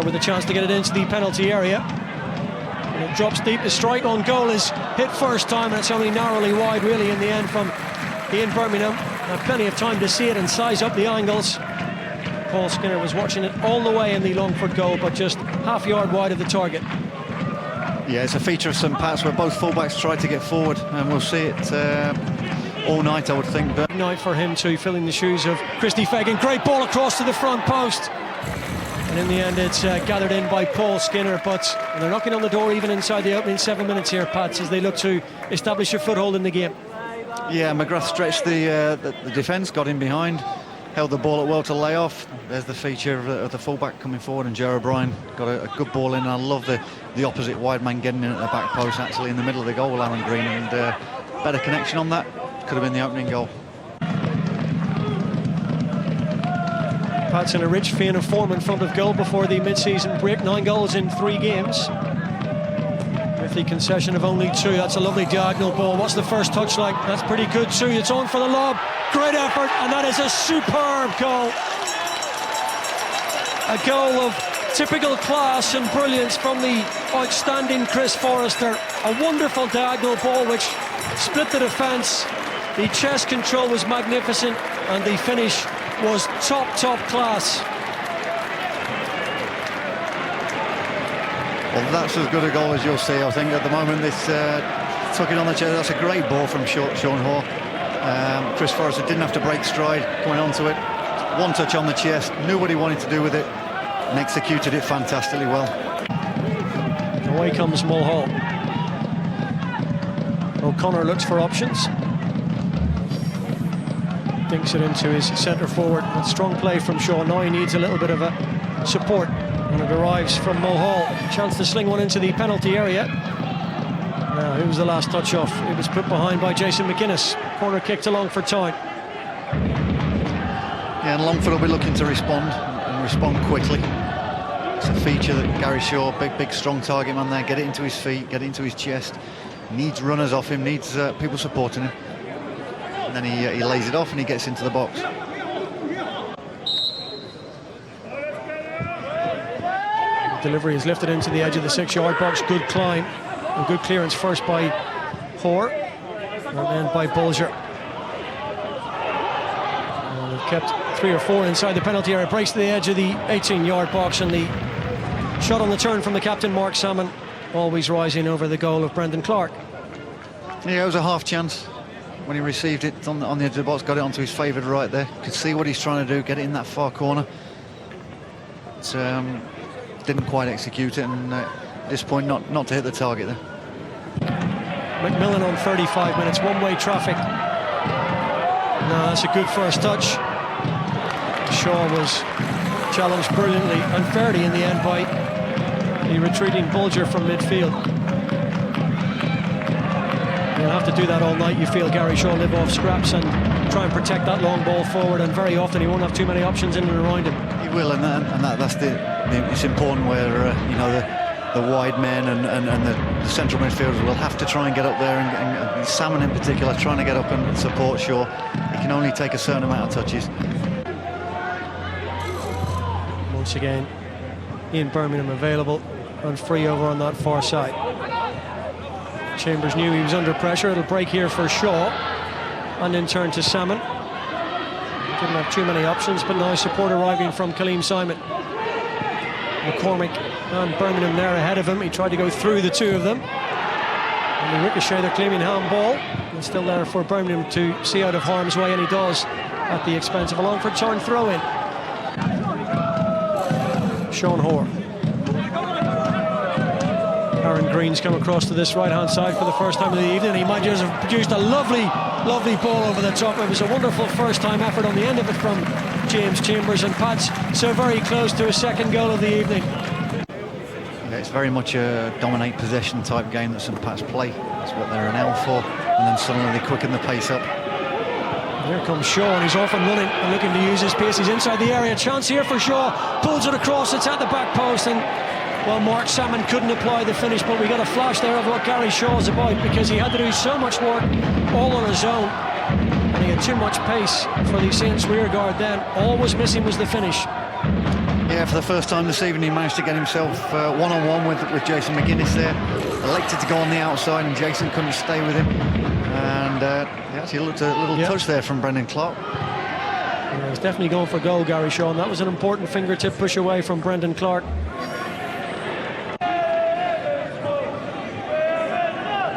there with a chance to get it into the penalty area. And it drops deep. The strike on goal is hit first time, and it's only narrowly wide really in the end from Ian Birmingham. Had plenty of time to see it and size up the angles. Paul Skinner was watching it all the way in the Longford goal, but just half yard wide of the target. Yeah, it's a feature of St Pat's where both fullbacks tried to get forward, and we'll see it all night, I would think. But night for him too, filling the shoes of Christy Fagan. Great ball across to the front post, and in the end it's gathered in by Paul Skinner. But they're knocking on the door even inside the opening 7 minutes here, Pats, as they look to establish a foothold in the game. Yeah, McGrath stretched the defence, got in behind, held the ball at well to lay off. There's the feature of the fullback coming forward, and Joe O'Brien got a good ball in. And I love the opposite wide man getting in at the back post, actually in the middle of the goal, Aaron Green, and better connection on that. Could have been the opening goal. Pats in a rich vein of form in front of goal before the mid-season break. 9 goals in 3 games. With the concession of only 2. That's a lovely diagonal ball. What's the first touch like? That's pretty good too. It's on for the lob. Great effort, and that is a superb goal. A goal of typical class and brilliance from the outstanding Chris Forrester. A wonderful diagonal ball which split the defence. The chest control was magnificent, and the finish was top class. Well, that's as good a goal as you'll see, I think, at the moment. This took it on the chest. That's a great ball from Sean Hoare. Chris Forrester didn't have to break stride going onto it. One touch on the chest, knew what he wanted to do with it, and executed it fantastically well. Away comes Mulhall. O'Connor looks for options. Dinks it into his centre forward. That's strong play from Shaw. Now he needs a little bit of a support, and it arrives from Mulhall. Chance to sling one into the penalty area. Now, who was the last touch off? It was put behind by Jason McGuinness. Corner kick to Longford Town. Yeah, and Longford will be looking to respond, and respond quickly. It's a feature that Gary Shaw, big strong target man there, get it into his feet, get it into his chest. Needs runners off him, needs people supporting him. And then he lays it off and he gets into the box. Delivery is lifted into the edge of the 6-yard box. Good climb and good clearance first by Hoare and then by Bulger. And they've kept 3 or 4 inside the penalty area. Breaks to the edge of the 18-yard box, and the shot on the turn from the captain, Mark Salmon, always rising over the goal of Brendan Clark. Yeah, it was a half chance when he received it on the edge of the box, got it onto his favoured right there. Could see what he's trying to do, get it in that far corner. But, didn't quite execute it, and at this point not to hit the target there. McMillan on 35 minutes, one-way traffic. No, that's a good first touch. Shaw was challenged brilliantly and fairly in the end by the retreating Bulger from midfield. You'll have to do that all night, you feel, Gary Shaw, live off scraps and try and protect that long ball forward, and very often he won't have too many options in and around him. He will, and that's it's important where you know the wide men and the central midfielders will have to try and get up there, and Salmon in particular trying to get up and support Shaw. He can only take a certain amount of touches. Once again, Ian Birmingham available and free over on that far side. Chambers knew he was under pressure. It'll break here for Shaw, and in turn to Salmon. Didn't have too many options, but now support arriving from Kaleem Simon. McCormick and Birmingham there ahead of him. He tried to go through the two of them, and he ricocheted the claiming handball. And still there for Birmingham to see out of harm's way, and he does at the expense of a Longford Town throw-in. Sean Hoare. Aaron Green's come across to this right-hand side for the first time of the evening. He might just have produced a lovely ball over the top. It was a wonderful first-time effort on the end of it from James Chambers, and Pat's so very close to a second goal of the evening. Yeah, it's very much a dominate possession type game that St Pat's play. That's what they're renowned for, and then suddenly they quicken the pace up. Here comes Shaw, and he's off and running and looking to use his pace. He's inside the area. Chance here for Shaw. Pulls it across. It's at the back post, and well, Mark Salmon couldn't apply the finish, but we got a flash there of what Gary Shaw's about, because he had to do so much work all on his own, and he had too much pace for the Saints rearguard then. All was missing was the finish. Yeah, Yeah, for the first time this evening, he managed to get himself one-on-one with Jason McGuinness there. Elected to go on the outside, and Jason couldn't stay with him. And he actually looked a little touch there from Brendan Clark. Yeah, he's definitely going for goal, Gary Shawn. That was an important fingertip push away from Brendan Clark.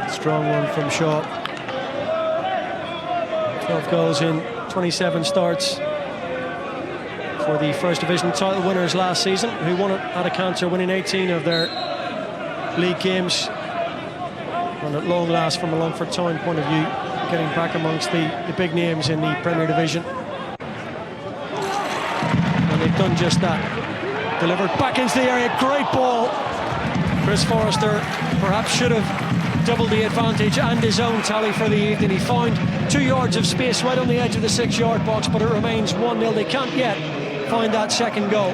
Strong one from Shaw. 12 goals in 27 starts for the First Division title winners last season, who won it at a canter, winning 18 of their league games. And at long last, from a Longford Town point of view, getting back amongst the big names in the Premier Division. And they've done just that. Delivered back into the area, great ball. Chris Forrester perhaps should have doubled the advantage and his own tally for the evening. He found 2 yards of space right on the edge of the 6-yard box, but it remains 1-0. They can't yet find that second goal.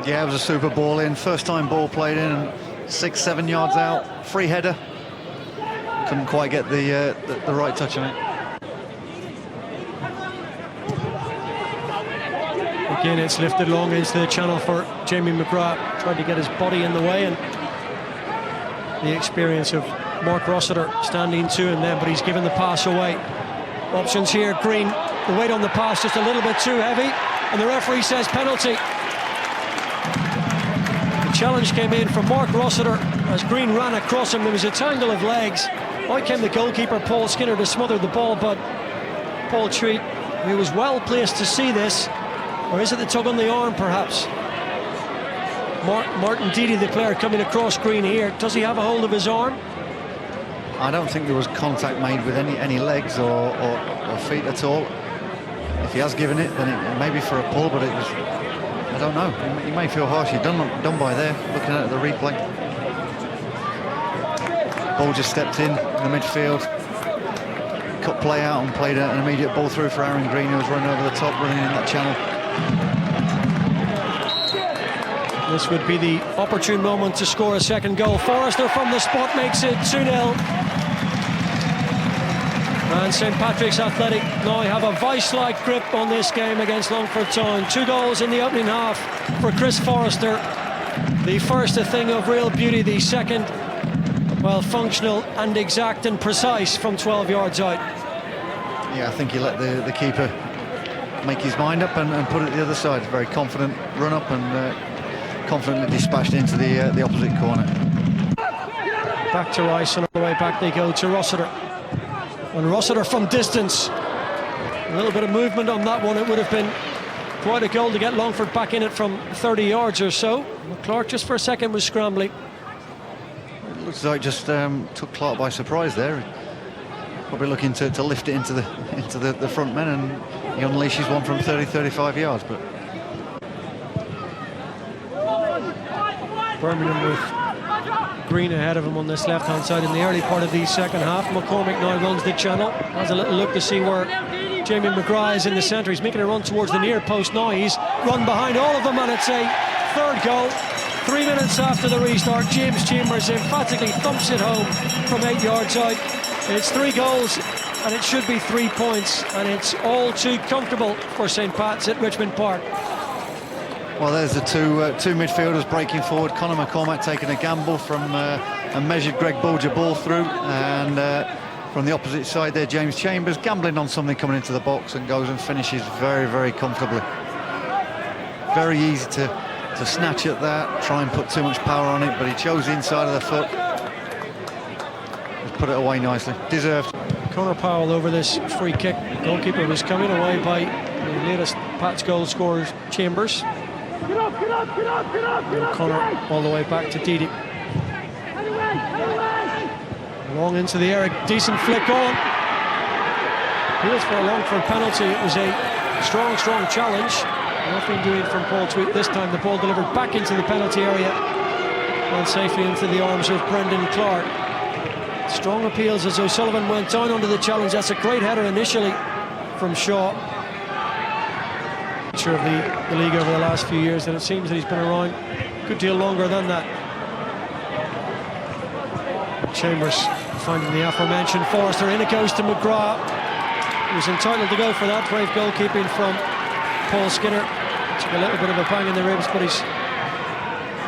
Yeah, it was a super ball in. First time ball played in, and 6-7 yards out. Free header. Couldn't quite get the right touch on it. Again, it's lifted long into the channel for Jamie McGrath. Tried to get his body in the way, and the experience of Mark Rossiter standing to him then, but he's given the pass away. Options here, Green. The weight on the pass just a little bit too heavy, and the referee says penalty. The challenge came in from Mark Rossiter as Green ran across him. There was a tangle of legs. Out came the goalkeeper, Paul Skinner, to smother the ball, but Paul Treat, who was well placed to see this, or is it the tug on the arm perhaps? Martin Deedy, the player coming across Green here. Does he have a hold of his arm? I don't think there was contact made with any legs or feet at all. If he has given it, then it may be for a pull, but it was, I don't know. He may feel harshly done by there, looking at the replay. Ball just stepped in the midfield, cut play out and played an immediate ball through for Aaron Green, who was running over the top, running in that channel. This would be the opportune moment to score a second goal. Forrester from the spot makes it 2-0. And St Patrick's Athletic now have a vice-like grip on this game against Longford Town. 2 goals in the opening half for Chris Forrester. The first a thing of real beauty, the second, well, functional and exact and precise from 12 yards out. Yeah, I think he let the keeper make his mind up and put it the other side. Very confident run up and confidently dispatched into the opposite corner. Back to Rice, and on the way back they go to Rossiter. And Rossiter from distance. A little bit of movement on that one. It would have been quite a goal to get Longford back in it from 30 yards or so. Clark just for a second was scrambling. It looks like just took Clark by surprise there. Probably looking to lift it into the front men, and he unleashes one from 30-35 yards. But Birmingham with Green ahead of him on this left-hand side in the early part of the second half. McCormick now runs the channel, has a little look to see where Jamie McGrath is in the centre. He's making a run towards the near post now. He's run behind all of them, and it's a third goal. 3 minutes after the restart, James Chambers emphatically thumps it home from 8 yards out. It's 3 goals, and it should be 3 points, and it's all too comfortable for St Pat's at Richmond Park. well, there's the two midfielders breaking forward. Conor McCormack taking a gamble from a measured Greg Bolger ball through, and from the opposite side there, James Chambers gambling on something coming into the box and goes and finishes very, very comfortably. Very easy to snatch at that, try and put too much power on it, but he chose the inside of the foot. Put it away nicely. Deserved. Conor Powell over this free kick. Goalkeeper was coming away by the latest Pat's goal scorer, Chambers. And Conor all the way back to Deedy. Long into the air, a decent flick on. Appeals for a Longford penalty. It was a strong challenge. Nothing doing from Paul Tweed. This time the ball delivered back into the penalty area and safely into the arms of Brendan Clark. Strong appeals as O'Sullivan went down under the challenge. That's a great header initially from Shaw. Of the league over the last few years, and it seems that he's been around a good deal longer than that. Chambers finding the aforementioned Forrester. In it goes to McGrath. He was entitled to go for that. Brave goalkeeping from Paul Skinner. Took a little bit of a bang in the ribs, but he's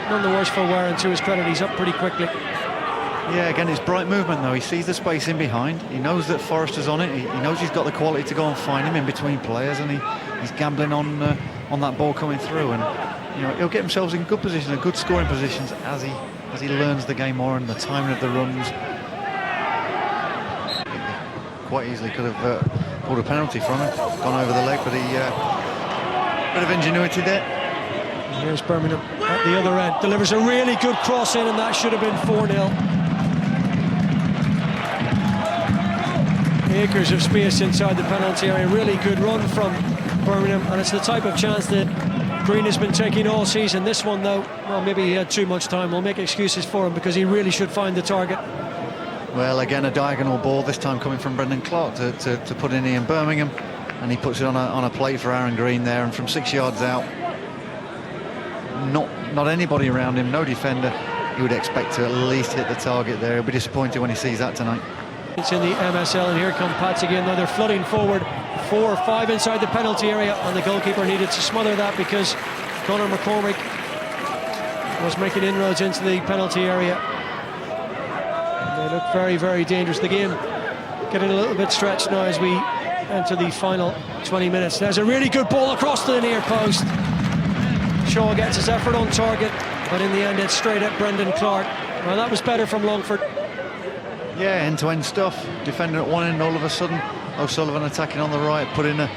none the worse for wear, and to his credit, he's up pretty quickly. Yeah, again, it's bright movement though. He sees the space in behind. He knows that Forrester's on it. He knows he's got the quality to go and find him in between players, and he's gambling on that ball coming through. And he'll get himself in good position, good scoring positions as he learns the game more and the timing of the runs. Quite easily could have pulled a penalty from him, gone over the leg, but bit of ingenuity there. And here's Birmingham at the other end, delivers a really good cross in, and that should have been 4-0. Acres of space inside the penalty area. Really good run from Birmingham, and it's the type of chance that Green has been taking all season. This one, though, well, maybe he had too much time. We'll make excuses for him because he really should find the target. Well, again, a diagonal ball, this time coming from Brendan Clark to put in Ian Birmingham, and he puts it on a plate for Aaron Green there, and from 6 yards out, not anybody around him, no defender. He would expect to at least hit the target there. He'll be disappointed when he sees that tonight. It's in the MSL, and here come Pats again. Now they're flooding forward, 4 or 5 inside the penalty area, and the goalkeeper needed to smother that because Conor McCormick was making inroads into the penalty area. And they look very, very dangerous. The game getting a little bit stretched now as we enter the final 20 minutes. There's a really good ball across to the near post. Shaw gets his effort on target, but in the end it's straight at Brendan Clark. Well, that was better from Longford. Yeah, end-to-end stuff. Defender at one end, all of a sudden O'Sullivan attacking on the right, put in a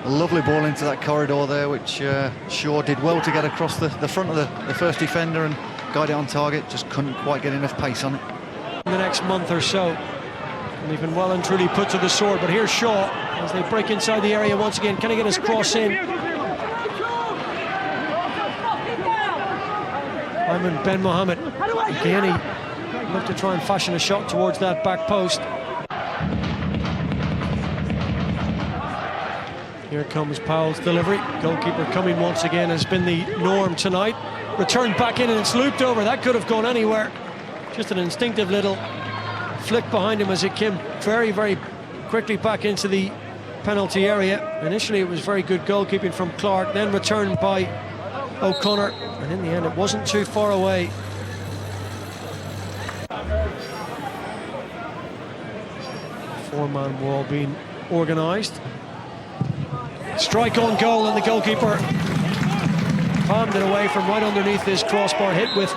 lovely ball into that corridor there, which Shaw did well to get across the front of the first defender and guide it on target. Just couldn't quite get enough pace on it. In the next month or so, and they've been well and truly put to the sword. But here's Shaw as they break inside the area once again. Can he get his cross in? Ayman Ben Mohammed again, he looked to try and fashion a shot towards that back post. Here comes Powell's delivery. Goalkeeper coming once again has been the norm tonight. Returned back in and it's looped over. That could have gone anywhere. Just an instinctive little flick behind him as it came very, very quickly back into the penalty area. Initially it was very good goalkeeping from Clark, then returned by O'Connor, and in the end it wasn't too far away. Four-man wall being organised. Strike on goal, and the goalkeeper palmed it away from right underneath his crossbar, hit with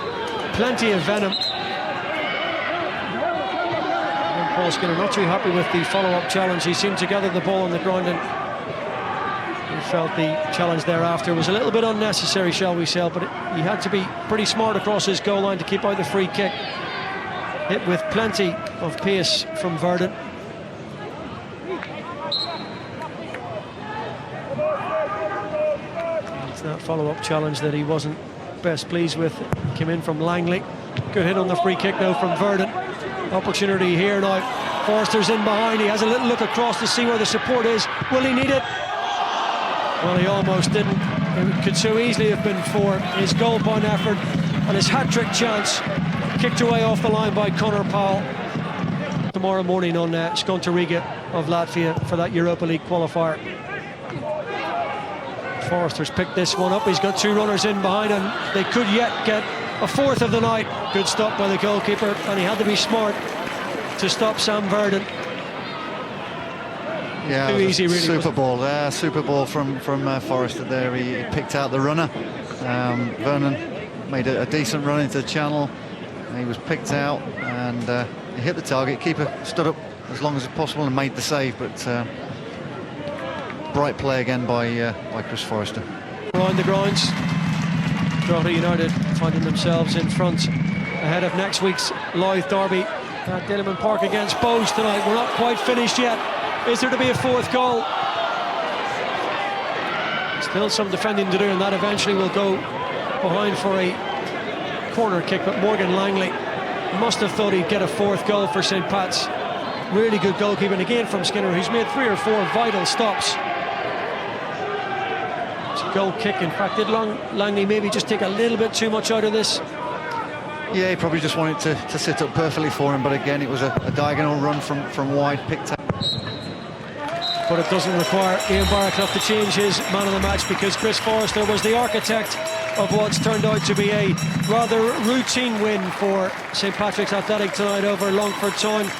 plenty of venom. And Paul Skinner not too happy with the follow-up challenge. He seemed to gather the ball on the ground, and he felt the challenge thereafter was a little bit unnecessary, shall we say, but he had to be pretty smart across his goal line to keep out the free kick. Hit with plenty of pace from Verdon. That follow-up challenge that he wasn't best pleased with came in from Langley. Good hit on the free kick now from Verdon. Opportunity here now. Forster's in behind. He has a little look across to see where the support is. Will he need it? Well, he almost didn't. It could so easily have been for his goal-bound effort and his hat-trick chance. Kicked away off the line by Conor Powell. Tomorrow morning on Skonto Riga of Latvia for that Europa League qualifier. Forster's picked this one up. He's got 2 runners in behind, and they could yet get a 4th of the night. Good stop by the goalkeeper, and he had to be smart to stop Sam Verdon. Yeah, too easy, really. Super ball there, super ball from Forrester there. He picked out the runner. Vernon made a decent run into the channel. He was picked out, and he hit the target. Keeper stood up as long as possible and made the save, but bright play again by Chris Forrester. Around the grounds, Drogheda United finding themselves in front ahead of next week's Louth derby at Diliman Park against Bows tonight. We're not quite finished yet. Is there to be a 4th goal? Still some defending to do, and that eventually will go behind for a corner kick, but Morgan Langley must have thought he'd get a 4th goal for St. Pat's. Really good goalkeeping again from Skinner, who's made 3 or 4 vital stops. Goal kick. In fact, did Langley maybe just take a little bit too much out of this? Yeah, he probably just wanted to sit up perfectly for him, but again it was a diagonal run from wide, picked up. but it doesn't require Ian Barraclough to change his man of the match, because Chris Forrester was the architect of what's turned out to be a rather routine win for St Patrick's Athletic tonight over Longford Town.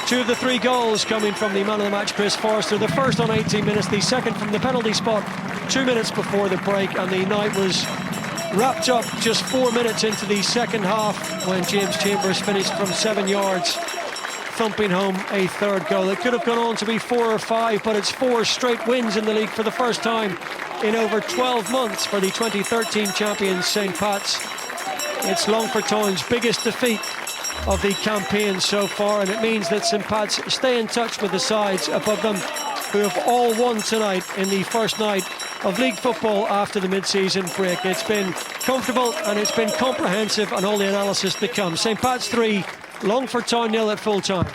2 of the 3 goals coming from the man of the match, Chris Forrester. The first on 18 minutes, the second from the penalty spot 2 minutes before the break, and the night was wrapped up just 4 minutes into the second half when James Chambers finished from 7 yards, thumping home a 3rd goal. It could have gone on to be 4 or 5, but it's 4 straight wins in the league for the first time in over 12 months for the 2013 champions St Pat's. It's Longford Town's biggest defeat of the campaign so far, and it means that St Pat's stay in touch with the sides above them, who have all won tonight in the first night of league football after the mid-season break. It's been comfortable and it's been comprehensive, and all the analysis to come. St Pat's 3, Longford Town 0 at full time.